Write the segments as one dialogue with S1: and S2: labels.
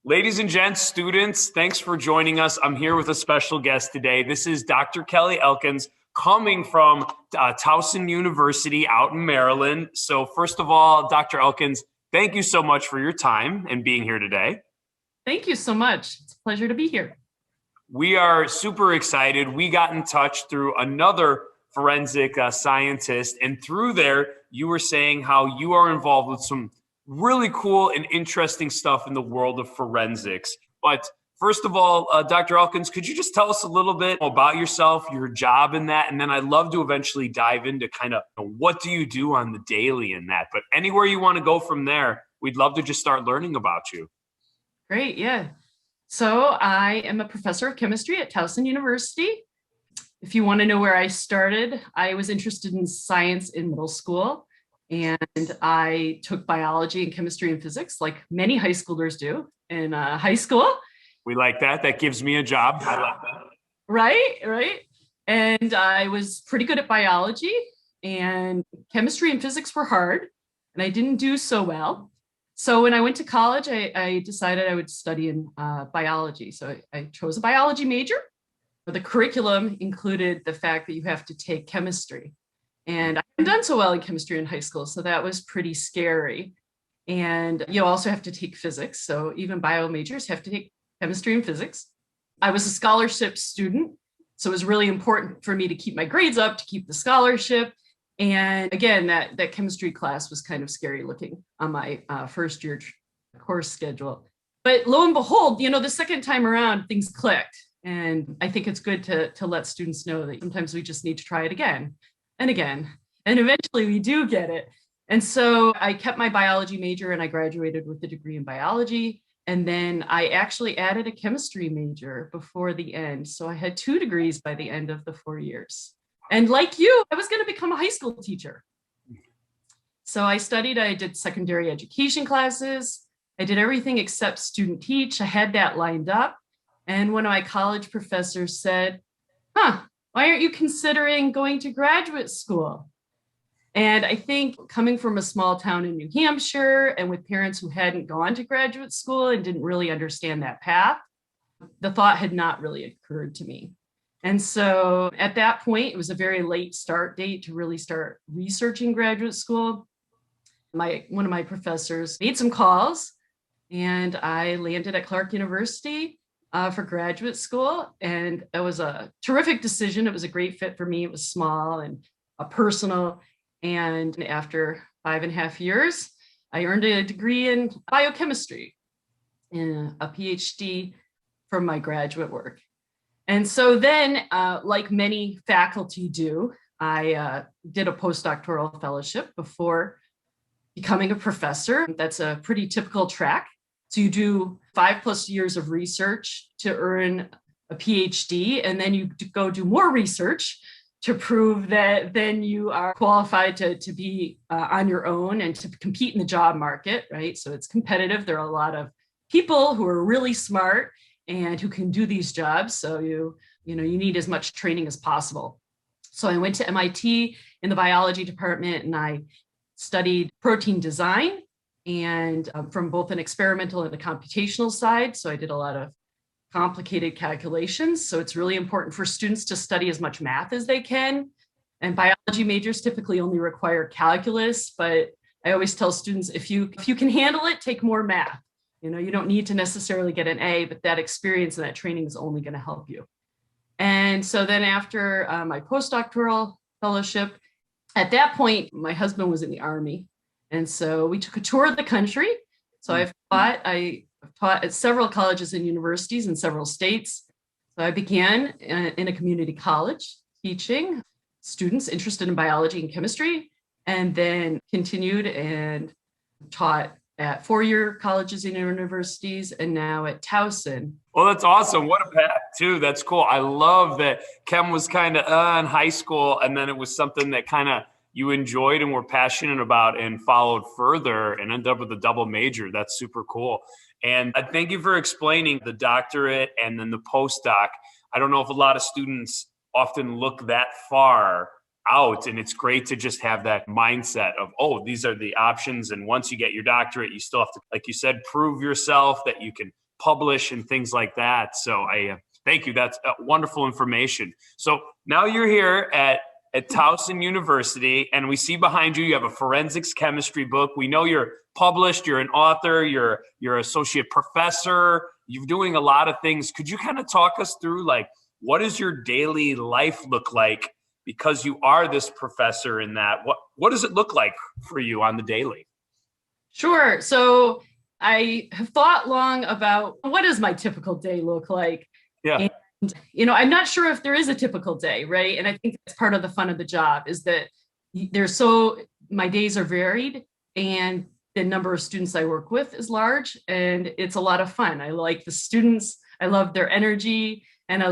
S1: Ladies and gents, students, thanks for joining us. I'm here with a special guest today. This is Dr. Kelly Elkins coming from Towson University out in Maryland. So first of all, Dr. Elkins, thank you so much for your time and being here today.
S2: Thank you so much. It's a pleasure to be here.
S1: We are super excited. We got in touch through another forensic scientist, and through there, you were saying how you are involved with some really cool and interesting stuff in the world of forensics. But first of all, Dr. Elkins, could you just tell us a little bit about yourself, your job in that? And then I'd love to eventually dive into kind of what do you do on the daily in that? But anywhere you want to go from there, we'd love to just start learning about you.
S2: Great, yeah. So I am a professor of chemistry at Towson University. If you want to know where I started, I was interested in science in middle school, and I took biology and chemistry and physics like many high schoolers do in high school.
S1: We like that. That gives me a job. I like that.
S2: Right. And I was pretty good at biology, and chemistry and physics were hard, and I didn't do so well. So when I went to college, I decided I would study in biology. So I chose a biology major. The curriculum included the fact that you have to take chemistry. And I hadn't done so well in chemistry in high school, so that was pretty scary. And you also have to take physics. So even bio majors have to take chemistry and physics. I was a scholarship student, so it was really important for me to keep my grades up, to keep the scholarship. And again, that chemistry class was kind of scary looking on my first year course schedule. But lo and behold, the second time around, things clicked. And I think it's good to let students know that sometimes we just need to try it again and again. And eventually we do get it. And so I kept my biology major and I graduated with a degree in biology. And then I actually added a chemistry major before the end. So I had 2 degrees by the end of the 4 years. And like you, I was going to become a high school teacher. So I did secondary education classes. I did everything except student teach. I had that lined up. And one of my college professors said, why aren't you considering going to graduate school? And I think coming from a small town in New Hampshire and with parents who hadn't gone to graduate school and didn't really understand that path, the thought had not really occurred to me. And so at that point, it was a very late start date to really start researching graduate school. One of my professors made some calls, and I landed at Clark University for graduate school. And it was a terrific decision. It was a great fit for me. It was small and personal. And after 5.5 years, I earned a degree in biochemistry and a PhD from my graduate work. And so then, like many faculty do, I did a postdoctoral fellowship before becoming a professor. That's a pretty typical track. So you do 5+ years of research to earn a PhD, and then you go do more research to prove that then you are qualified to be on your own and to compete in the job market, right? So it's competitive. There are a lot of people who are really smart and who can do these jobs. So you need as much training as possible. So I went to MIT in the biology department, and I studied protein design, and from both an experimental and a computational side. So I did a lot of complicated calculations. So it's really important for students to study as much math as they can. And biology majors typically only require calculus, but I always tell students, if you can handle it, take more math. You don't need to necessarily get an A, but that experience and that training is only going to help you. And so then after my postdoctoral fellowship, at that point, my husband was in the Army. And so we took a tour of the country. So I've taught at several colleges and universities in several states. So I began in a community college teaching students interested in biology and chemistry, and then continued and taught at 4-year colleges and universities, and now at Towson.
S1: Well, that's awesome. What a path, too. That's cool. I love that chem was kind of in high school, and then it was something that kind of you enjoyed and were passionate about and followed further and ended up with a double major. That's super cool. And I thank you for explaining the doctorate and then the postdoc. I don't know if a lot of students often look that far out, and it's great to just have that mindset of, oh, these are the options. And once you get your doctorate, you still have to, like you said, prove yourself that you can publish and things like that. So I thank you. That's wonderful information. So now you're here at Towson University, and we see behind you, you have a forensics chemistry book. We know you're published, you're an author, you're associate professor, you're doing a lot of things. Could you kind of talk us through, like, what does your daily life look like? Because you are this professor in that, what does it look like for you on the daily?
S2: Sure. So I have thought long about what does my typical day look like?
S1: Yeah.
S2: And, I'm not sure if there is a typical day, right? And I think that's part of the fun of the job is that my days are varied and the number of students I work with is large and it's a lot of fun. I like the students, I love their energy, and I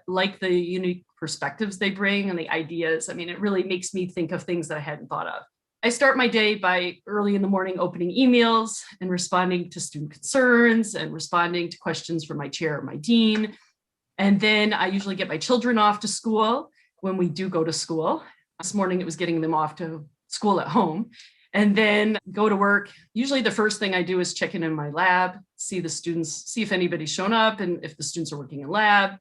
S2: like the unique perspectives they bring and the ideas. I mean, it really makes me think of things that I hadn't thought of. I start my day by early in the morning opening emails and responding to student concerns and responding to questions from my chair or my dean. And then I usually get my children off to school when we do go to school. This morning it was getting them off to school at home and then go to work. Usually the first thing I do is check in my lab, see the students, see if anybody's shown up and if the students are working in lab,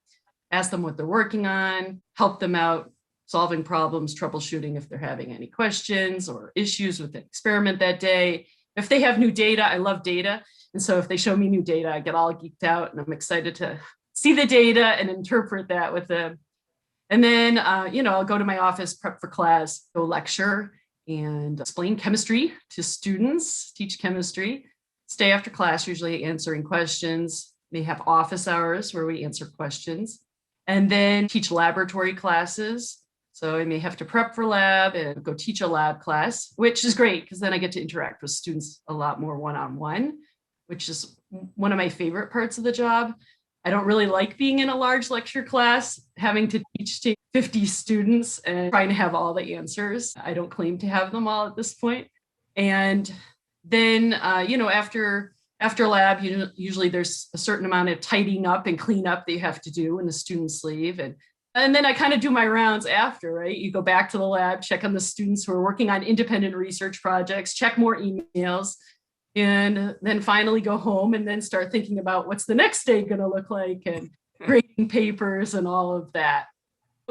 S2: ask them what they're working on, help them out solving problems, troubleshooting if they're having any questions or issues with the experiment that day. If they have new data, I love data. And so if they show me new data, I get all geeked out and I'm excited to see the data and interpret that with them. And then, I'll go to my office, prep for class, go lecture and explain chemistry to students, teach chemistry, stay after class, usually answering questions. They have office hours where we answer questions and then teach laboratory classes. So I may have to prep for lab and go teach a lab class, which is great because then I get to interact with students a lot more one-on-one, which is one of my favorite parts of the job. I don't really like being in a large lecture class, having to teach to 50 students and trying to have all the answers. I don't claim to have them all at this point. And then, after lab, usually there's a certain amount of tidying up and clean up that you have to do when the students leave. And then I kind of do my rounds after, right? You go back to the lab, check on the students who are working on independent research projects, check more emails, and then finally go home and then start thinking about what's the next day going to look like and grading papers and all of that.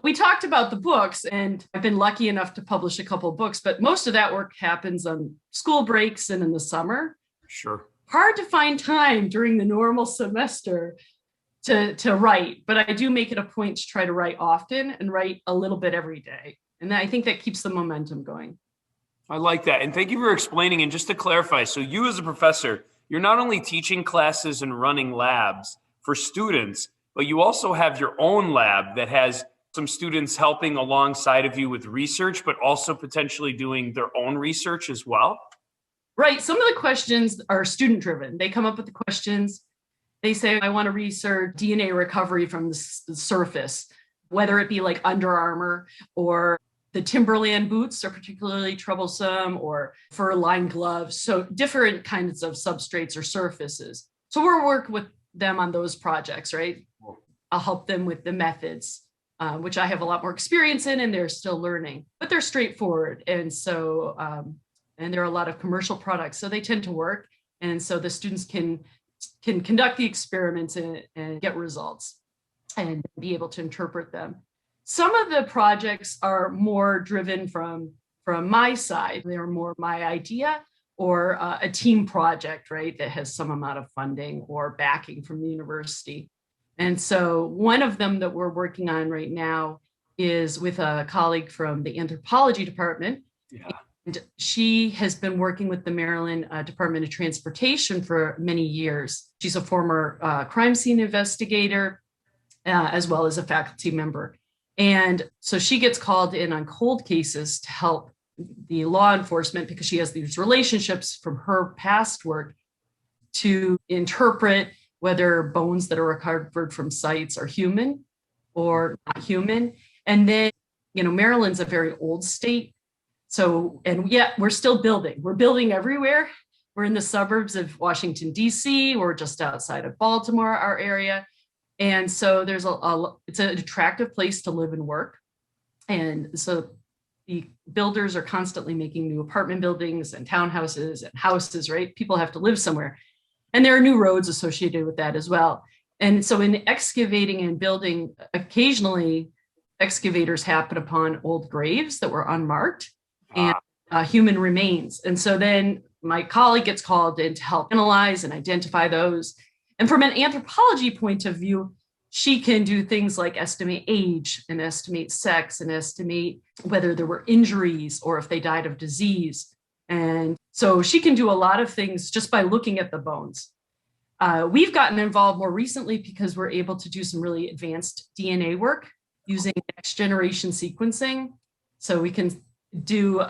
S2: We talked about the books, and I've been lucky enough to publish a couple of books, but most of that work happens on school breaks and in the summer.
S1: Sure.
S2: Hard to find time during the normal semester to write, but I do make it a point to try to write often and write a little bit every day. And I think that keeps the momentum going.
S1: I like that. And thank you for explaining. And just to clarify, so you as a professor, you're not only teaching classes and running labs for students, but you also have your own lab that has some students helping alongside of you with research, but also potentially doing their own research as well.
S2: Right. Some of the questions are student driven. They come up with the questions. They say, I want to research DNA recovery from the surface, whether it be like Under Armour or the Timberland boots are particularly troublesome, or fur-lined gloves. So different kinds of substrates or surfaces. So we'll work with them on those projects, right? I'll help them with the methods, which I have a lot more experience in, and they're still learning, but they're straightforward. And so, and there are a lot of commercial products, so they tend to work. And so the students can conduct the experiments and get results and be able to interpret them. Some of the projects are more driven from my side. They're more my idea or a team project, right, that has some amount of funding or backing from the university. And so one of them that we're working on right now is with a colleague from the anthropology department.
S1: Yeah.
S2: And she has been working with the Maryland Department of Transportation for many years. She's a former crime scene investigator, as well as a faculty member. And so she gets called in on cold cases to help the law enforcement because she has these relationships from her past work to interpret whether bones that are recovered from sites are human or not human. And then, Maryland's a very old state. So, and yet we're still building. We're building everywhere. We're in the suburbs of Washington, D.C. We're just outside of Baltimore, our area. And so there's it's an attractive place to live and work. And so the builders are constantly making new apartment buildings and townhouses and houses, right? People have to live somewhere. And there are new roads associated with that as well. And so in excavating and building, occasionally excavators happen upon old graves that were unmarked and human remains. And so then my colleague gets called in to help analyze and identify those. And from an anthropology point of view, she can do things like estimate age and estimate sex and estimate whether there were injuries or if they died of disease. And so she can do a lot of things just by looking at the bones. We've gotten involved more recently because we're able to do some really advanced DNA work using next generation sequencing. So we can do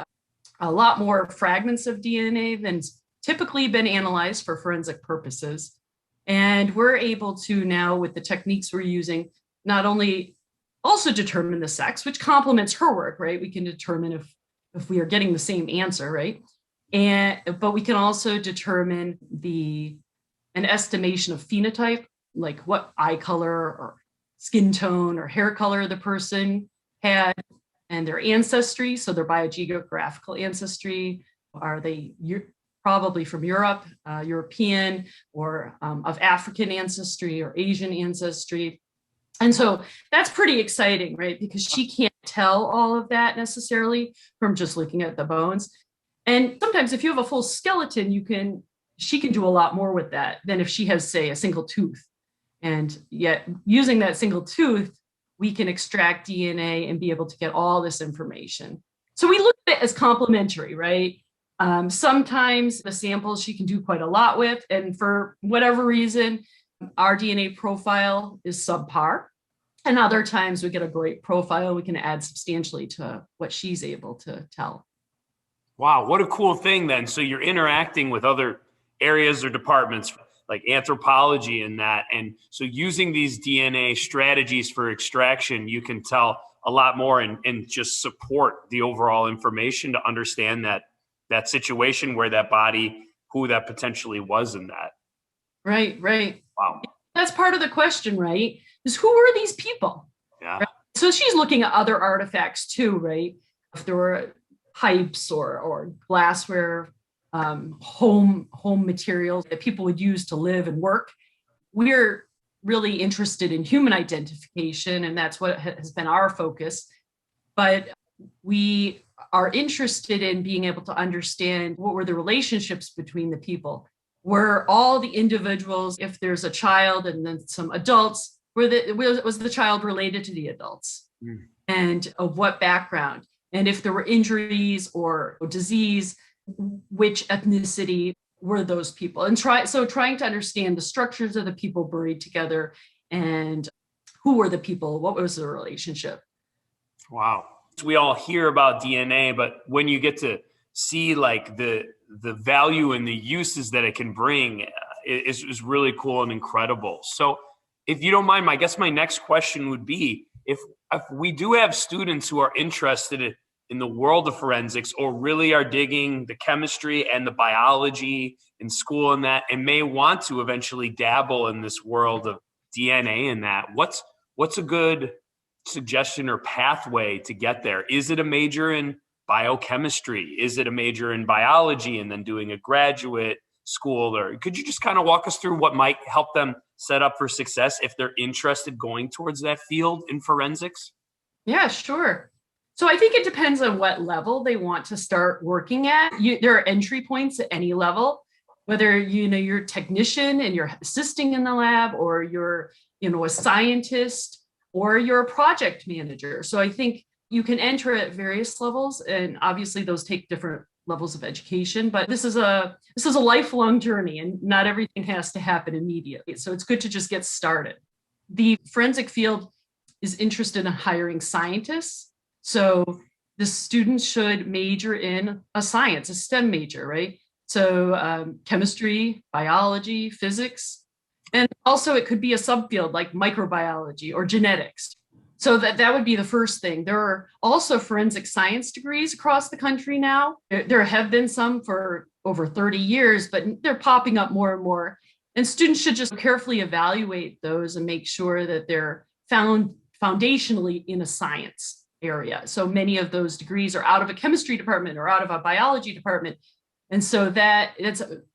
S2: a lot more fragments of DNA than's typically been analyzed for forensic purposes. And we're able to now, with the techniques we're using, not only also determine the sex, which complements her work, right? We can determine if we are getting the same answer, right? But we can also determine an estimation of phenotype, like what eye color or skin tone or hair color the person had, and their ancestry, so their biogeographical ancestry. Are they probably from Europe, European, or of African ancestry or Asian ancestry? And so that's pretty exciting, right? Because she can't tell all of that necessarily from just looking at the bones. And sometimes if you have a full skeleton, she can do a lot more with that than if she has, say, a single tooth. And yet using that single tooth, we can extract DNA and be able to get all this information. So we look at it as complementary, right? Sometimes the samples she can do quite a lot with, and for whatever reason, our DNA profile is subpar. And other times we get a great profile, we can add substantially to what she's able to tell.
S1: Wow, what a cool thing then. So you're interacting with other areas or departments like anthropology and that. And so using these DNA strategies for extraction, you can tell a lot more and just support the overall information to understand that situation where that body, who that potentially was in that.
S2: Right.
S1: Wow.
S2: That's part of the question, right? Is who were these people?
S1: Yeah.
S2: Right? So she's looking at other artifacts too, right? If there were pipes or glassware, home materials that people would use to live and work. We're really interested in human identification, and that's what has been our focus. But we are interested in being able to understand what were the relationships between the people. Were all the individuals, if there's a child and then some adults, was the child related to the adults? And of what background? And if there were injuries or disease, which ethnicity were those people? And trying to understand the structures of the people buried together and who were the people, what was the relationship?
S1: Wow. We all hear about DNA, but when you get to see like the value and the uses that it can bring is really cool and incredible. So if you don't mind, I guess my next question would be, if we do have students who are interested in the world of forensics or really are digging the chemistry and the biology in school and that, and may want to eventually dabble in this world of DNA and that, what's a good suggestion or pathway to get there? Is it a major in biochemistry? Is it a major in biology and then doing a graduate school? Or could you just kind of walk us through what might help them set up for success if they're interested going towards that field in forensics?
S2: Yeah, sure. So I think it depends on what level they want to start working at. There are entry points at any level, whether you're a technician and you're assisting in the lab, or you're a scientist, or you're a project manager. So I think you can enter at various levels, and obviously those take different levels of education. But this is a lifelong journey, and not everything has to happen immediately. So it's good to just get started. The forensic field is interested in hiring scientists. So the students should major in a science, a STEM major, right? So chemistry, biology, physics, and also it could be a subfield like microbiology or genetics. So that would be the first thing. There are also forensic science degrees across the country now. There have been some for over 30 years, but they're popping up more and more. And students should just carefully evaluate those and make sure that they're found foundationally in a science area. So many of those degrees are out of a chemistry department or out of a biology department, And so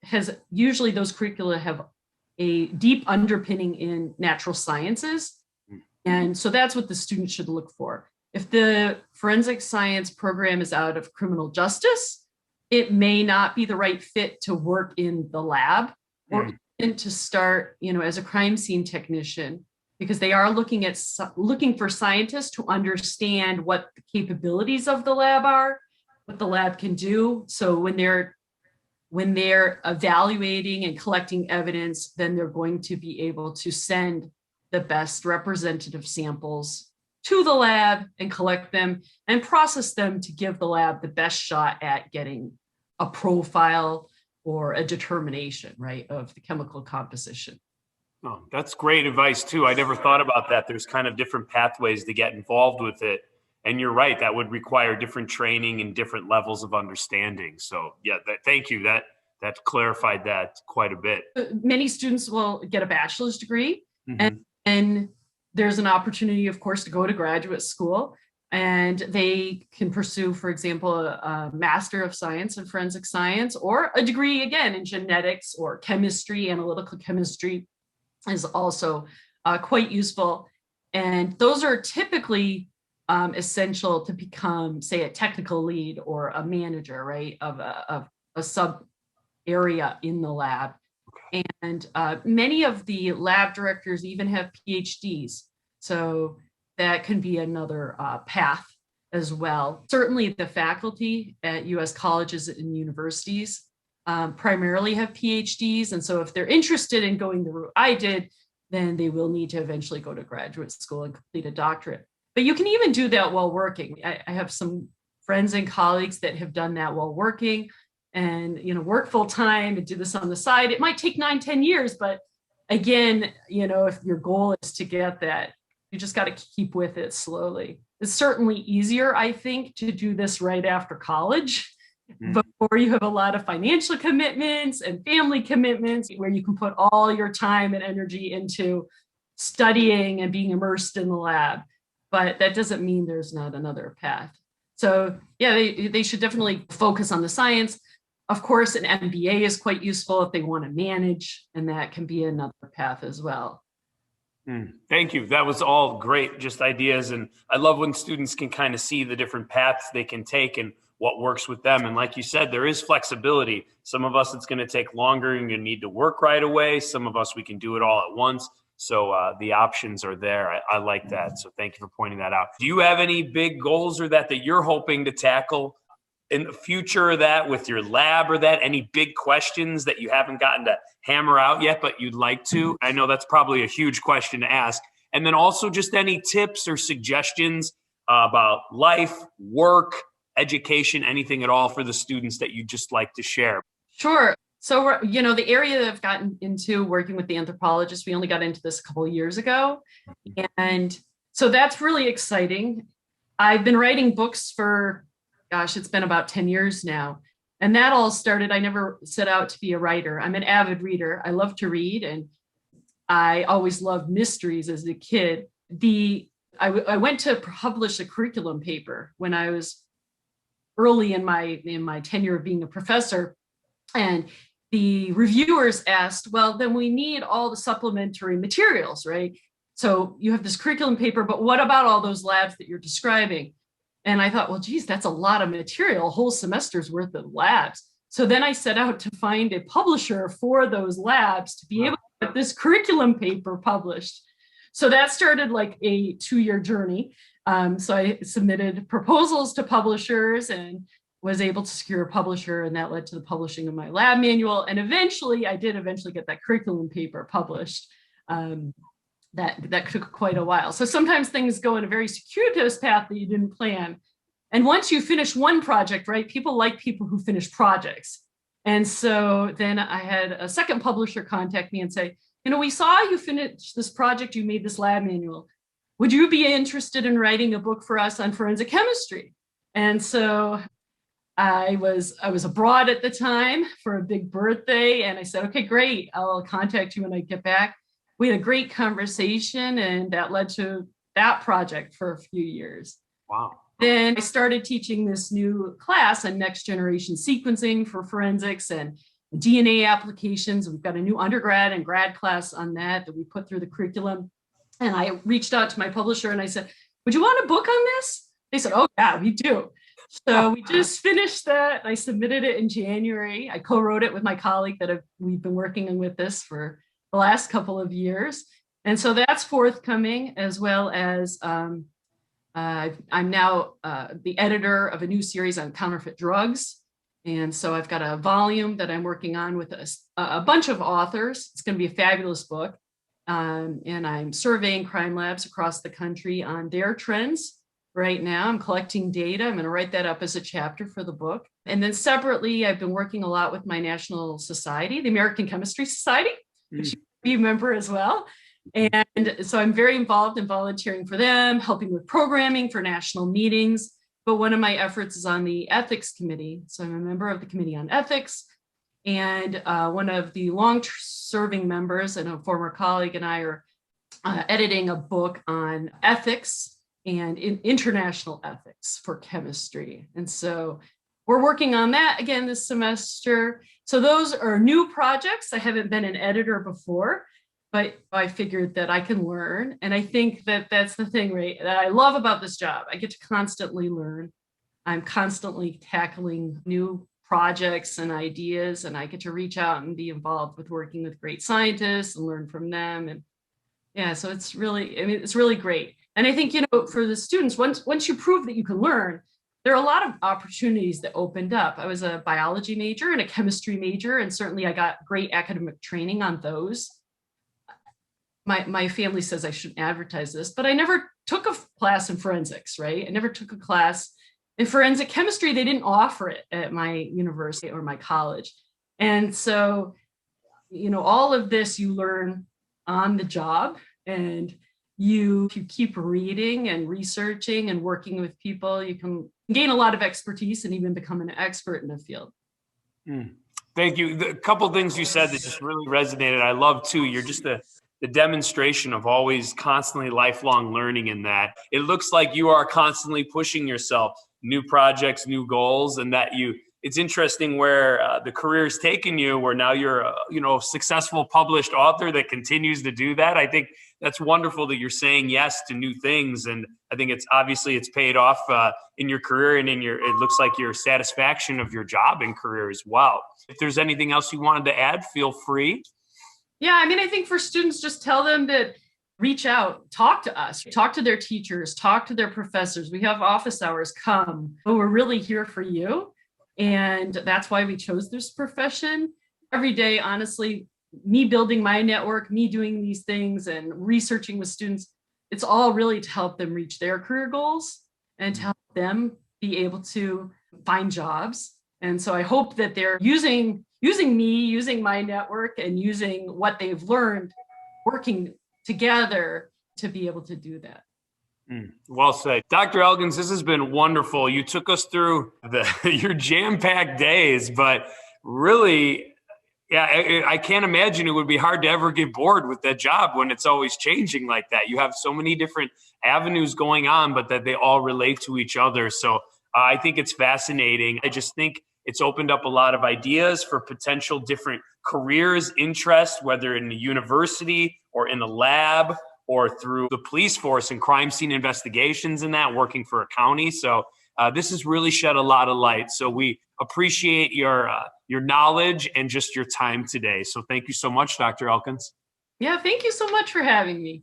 S2: has usually those curricula have a deep underpinning in natural sciences. And so that's what the student should look for. If the forensic science program is out of criminal justice, it may not be the right fit to work in the lab or to start, as a crime scene technician, because they are looking for scientists to understand what the capabilities of the lab are, what the lab can do. So when they're evaluating and collecting evidence, then they're going to be able to send the best representative samples to the lab and collect them and process them to give the lab the best shot at getting a profile or a determination, right, of the chemical composition.
S1: Oh, that's great advice too. I never thought about that. There's kind of different pathways to get involved with it. And you're right, that would require different training and different levels of understanding. So yeah, thank you. That clarified that quite a bit.
S2: Many students will get a bachelor's degree,
S1: Mm-hmm.
S2: and there's an opportunity, of course, to go to graduate school, and they can pursue, for example, a Master of Science in Forensic Science, or a degree again in genetics or chemistry. Analytical chemistry is also quite useful. And those are typically essential to become, say, a technical lead or a manager, right, of a sub area in the lab. And many of the lab directors even have PhDs. So that can be another path as well. Certainly the faculty at US colleges and universities primarily have PhDs. And so if they're interested in going the route I did, then they will need to eventually go to graduate school and complete a doctorate. But you can even do that while working. I have some friends and colleagues that have done that while working, and work full time and do this on the side. It might take 9-10 years, but again, if your goal is to get that, you just got to keep with it slowly. It's certainly easier, I think, to do this right after college, before you have a lot of financial commitments and family commitments, where you can put all your time and energy into studying and being immersed in the lab. But that doesn't mean there's not another path. So yeah, they should definitely focus on the science. Of course, an MBA is quite useful if they want to manage, and that can be another path as well.
S1: Thank you. That was all great, just ideas. And I love when students can kind of see the different paths they can take and what works with them. And like you said, there is flexibility. Some of us, it's going to take longer and you need to work right away. Some of us, we can do it all at once. So the options are there. I like that. So thank you for pointing that out. Do you have any big goals or that you're hoping to tackle in the future, that with your lab, or that any big questions that you haven't gotten to hammer out yet, but you'd like to? I know that's probably a huge question to ask. And then also just any tips or suggestions about life, work, education, anything at all for the students that you'd just like to share.
S2: Sure. So, the area that I've gotten into working with the anthropologists, we only got into this a couple of years ago. And so that's really exciting. I've been writing books for, it's been about 10 years now. And that all started, I never set out to be a writer. I'm an avid reader. I love to read, and I always loved mysteries as a kid. I went to publish a curriculum paper when I was early in my tenure of being a professor. And the reviewers asked, well, then we need all the supplementary materials, right? So you have this curriculum paper, but what about all those labs that you're describing? And I thought, well, geez, that's a lot of material, a whole semester's worth of labs. So then I set out to find a publisher for those labs to be able to get this curriculum paper published. So that started like a 2-year journey. So I submitted proposals to publishers and was able to secure a publisher, and that led to the publishing of my lab manual. And I did eventually get that curriculum paper published. That took quite a while. So sometimes things go in a very circuitous path that you didn't plan. And once you finish one project, right, people like people who finish projects. And so then I had a second publisher contact me and say, we saw you finish this project, you made this lab manual. Would you be interested in writing a book for us on forensic chemistry? And so I was abroad at the time for a big birthday, and I said, okay, great, I'll contact you when I get back. We had a great conversation, and that led to that project for a few years.
S1: Wow.
S2: Then I started teaching this new class on next generation sequencing for forensics and DNA applications. We've got a new undergrad and grad class on that we put through the curriculum. And I reached out to my publisher and I said, would you want a book on this? They said, oh, yeah, we do. So we just finished that. I submitted it in January. I co-wrote it with my colleague that we've been working with this for the last couple of years. And so that's forthcoming, as well as I'm now the editor of a new series on counterfeit drugs. And so I've got a volume that I'm working on with a bunch of authors. It's going to be a fabulous book. And I'm surveying crime labs across the country on their trends. Right now, I'm collecting data. I'm going to write that up as a chapter for the book. And then separately, I've been working a lot with my national society, the American Chemistry Society, which you be a member as well. And so I'm very involved in volunteering for them, helping with programming for national meetings. But one of my efforts is on the ethics committee. So I'm a member of the Committee on Ethics. And one of the long-serving members and a former colleague and I are editing a book on ethics and in international ethics for chemistry. And so we're working on that again this semester. So those are new projects. I haven't been an editor before, but I figured that I can learn. And I think that that's the thing, right, that I love about this job. I get to constantly learn. I'm constantly tackling new projects and ideas, and I get to reach out and be involved with working with great scientists and learn from them. And yeah, so it's really, it's really great. And I think, for the students, once you prove that you can learn, there are a lot of opportunities that opened up. I was a biology major and a chemistry major, and certainly I got great academic training on those. My family says I shouldn't advertise this, but I never took a class in forensics, right? I never took a class in forensic chemistry. They didn't offer it at my university or my college. And so, all of this you learn on the job, and if you keep reading and researching and working with people, you can gain a lot of expertise and even become an expert in the field.
S1: Thank you. A couple of things you said that just really resonated. I love too. You're just the demonstration of always constantly lifelong learning in that. It looks like you are constantly pushing yourself, new projects, new goals, and that it's interesting where the career has taken you, where now you're a successful published author that continues to do that. I think that's wonderful that you're saying yes to new things. And I think it's paid off in your career and it looks like your satisfaction of your job and career as well. If there's anything else you wanted to add, feel free.
S2: Yeah, I think for students, just tell them that reach out, talk to us, talk to their teachers, talk to their professors. We have office hours, come. We're really here for you. And that's why we chose this profession. Every day, honestly, me building my network, me doing these things and researching with students, it's all really to help them reach their career goals and to help them be able to find jobs. And so I hope that they're using me, using my network, and using what they've learned, working together to be able to do that.
S1: Well said. Dr. Elkins, this has been wonderful. You took us through your jam-packed days, but really, yeah, I can't imagine it would be hard to ever get bored with that job when it's always changing like that. You have so many different avenues going on, but that they all relate to each other. So I think it's fascinating. I just think it's opened up a lot of ideas for potential different careers, interests, whether in the university or in the lab or through the police force and crime scene investigations and that, working for a county. So this has really shed a lot of light. So we appreciate your knowledge and just your time today. So thank you so much, Dr. Elkins.
S2: Yeah, thank you so much for having me.